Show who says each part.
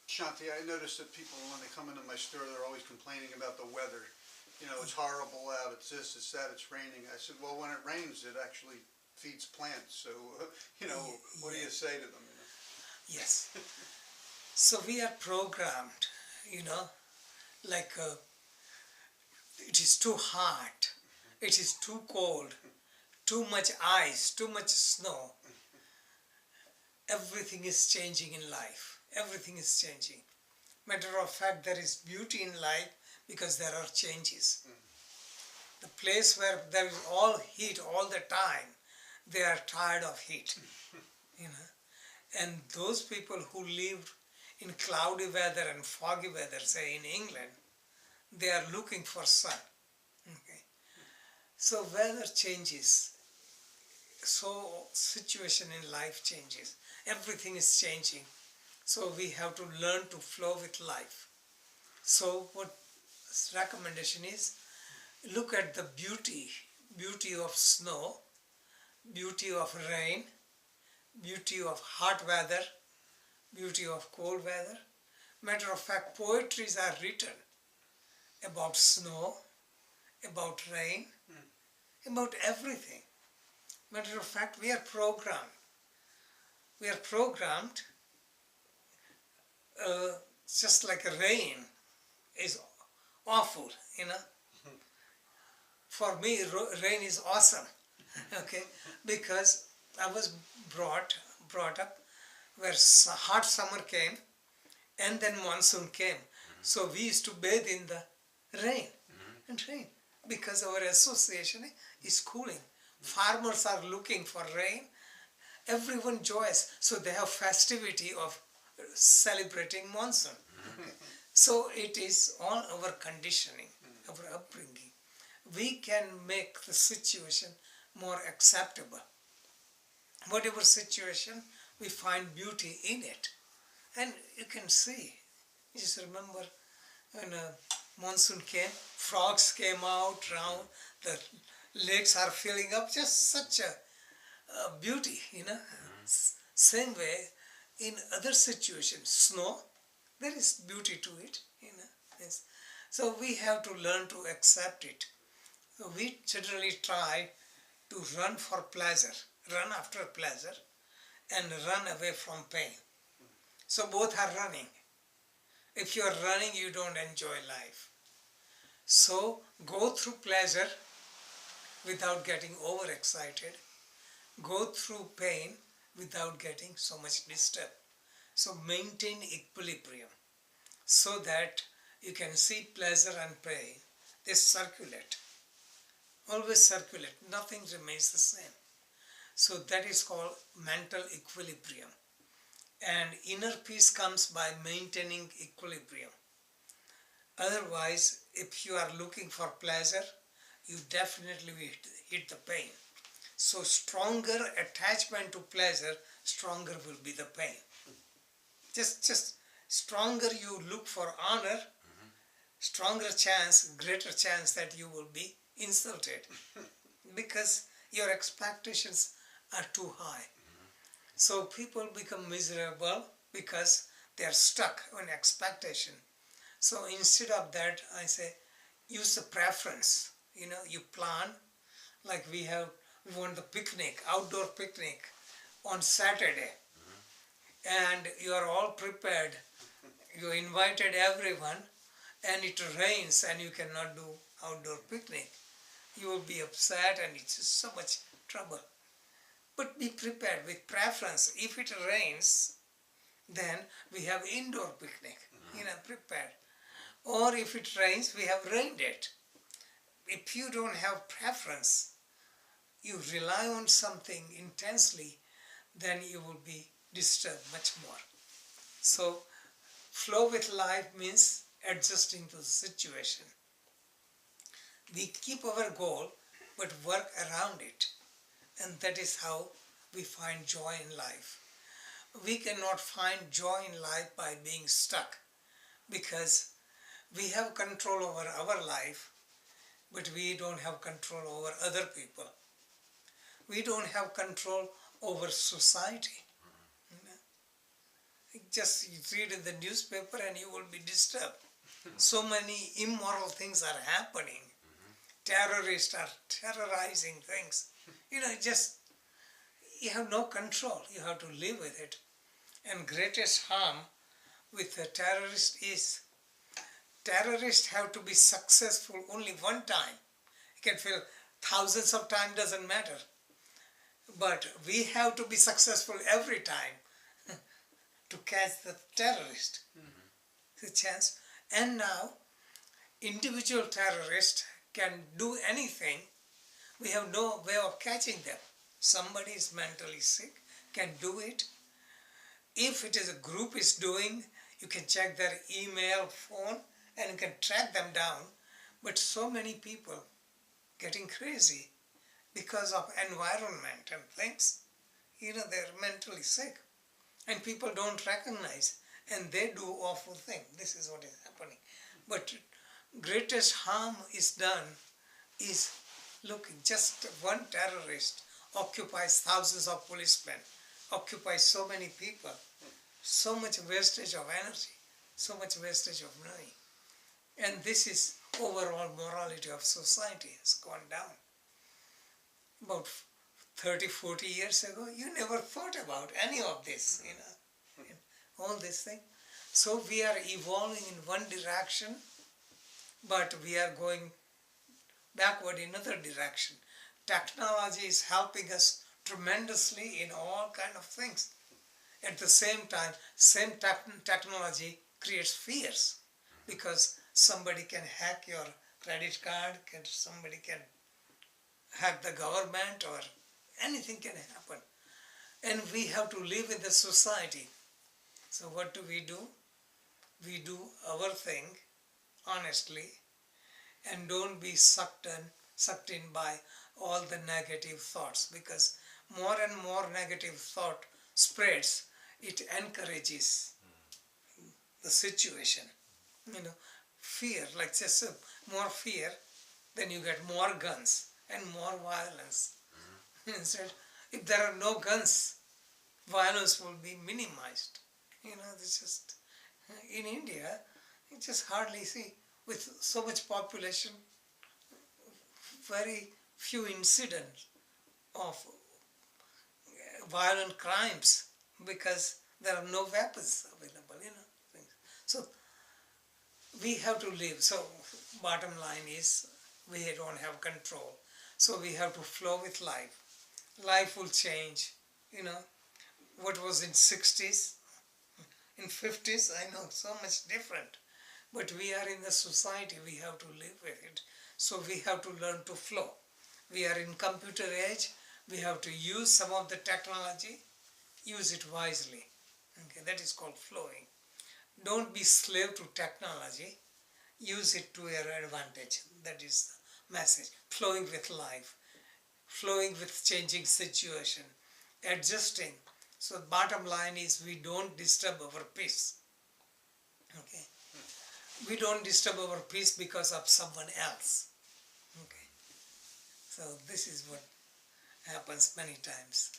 Speaker 1: Shanti, I noticed that people, when they come into my store, they're always complaining about the weather. You know, it's horrible out, it's this, it's that, it's raining. I said, well, when it rains, it actually feeds plants. So, what do you say to them?
Speaker 2: Yes. So we are programmed, you know, like it is too hot, it is too cold, too much ice, too much snow. Everything is changing in life. Everything is changing. Matter of fact, there is beauty in life because there are changes. The place where there is all heat all the time, they are tired of heat, you know. And those people who live in cloudy weather and foggy weather, say in England, they are looking for sun. Okay. So weather changes. So situation in life changes. Everything is changing. So we have to learn to flow with life. So what recommendation is, look at the beauty of snow, beauty of rain, beauty of hot weather, beauty of cold weather. Matter of fact, poetries are written about snow, about rain, about everything. Matter of fact, we are programmed. We are programmed just like rain is awful, you know. For me, rain is awesome, okay, because I was brought up where hot summer came and then monsoon came. So we used to bathe in the rain and rain because our association is cooling. Farmers are looking for rain. Everyone joys. So they have festivity of celebrating monsoon. So it is all our conditioning, our upbringing. We can make the situation more acceptable. Whatever situation, we find beauty in it. And you can see, just remember when monsoon came, frogs came out round, the lakes are filling up, just such a beauty, you know. Same way, in other situations, snow, there is beauty to it, you know. Yes. So we have to learn to accept it. So we generally try to run for pleasure, run after pleasure, and run away from pain. So both are running. If you are running, you don't enjoy life. So go through pleasure without getting overexcited. Go through pain without getting so much disturbed. So maintain equilibrium so that you can see pleasure and pain. They circulate. Always circulate. Nothing remains the same. So that is called mental equilibrium. And inner peace comes by maintaining equilibrium. Otherwise, if you are looking for pleasure, you definitely will hit the pain. So stronger attachment to pleasure, stronger will be the pain. Just stronger you look for honor, stronger chance, greater chance that you will be insulted because your expectations are too high. So people become miserable because they are stuck on expectation. So instead of that, I say, use the preference. You know, you plan, like we want the picnic, outdoor picnic on Saturday. And you are all prepared. You invited everyone and it rains and you cannot do outdoor picnic. You will be upset and it's just so much trouble. But be prepared with preference. If it rains, then we have indoor picnic, you know, prepared. Or if it rains, we have rained it. If you don't have preference, you rely on something intensely, then you will be disturbed much more. So flow with life means adjusting to the situation. We keep our goal, but work around it. And that is how we find joy in life. We cannot find joy in life by being stuck because we have control over our life, but we don't have control over other people. We don't have control over society. just read in the newspaper and you will be disturbed. So many immoral things are happening. Terrorists are terrorizing things. Just you have no control. You have to live with it. And greatest harm with a terrorist is terrorists have to be successful only one time. You can fail thousands of times, doesn't matter. But we have to be successful every time to catch the terrorist. The chance. And now, individual terrorists can do anything. We have no way of catching them. Somebody is mentally sick, can do it. If it is a group is doing, you can check their email, phone, and you can track them down. But so many people getting crazy because of environment and things. They're mentally sick. And people don't recognize. And they do awful things. This is what is happening. But greatest harm is done is, look, just one terrorist occupies thousands of policemen, occupies so many people, so much wastage of energy, so much wastage of money. And this is overall morality of society has gone down. About 30, 40 years ago, you never thought about any of this, all this thing. So we are evolving in one direction, but we are going backward in another direction. Technology is helping us tremendously in all kind of things. At the same time, same technology creates fears, because somebody can hack your credit card, somebody can hack the government, or anything can happen. And we have to live in the society. So what do? We do our thing honestly, and don't be sucked in by all the negative thoughts, because more and more negative thought spreads, it encourages the situation. Fear, like just more fear, then you get more guns and more violence. Instead, if there are no guns, violence will be minimized. This just in India, you just hardly see, with so much population, very few incidents of violent crimes, because there are no weapons available, So we have to live. So bottom line is, we don't have control. So we have to flow with life. Life will change, What was in 60s, in 50s, I know, so much different. But we are in the society, we have to live with it. So we have to learn to flow. We are in computer age, we have to use some of the technology, use it wisely. Okay, that is called flowing. Don't be slave to technology, use it to your advantage. That is the message. Flowing with life, flowing with changing situation, adjusting. So bottom line is, we don't disturb our peace. Okay. We don't disturb our peace because of someone else. Okay. So this is what happens many times.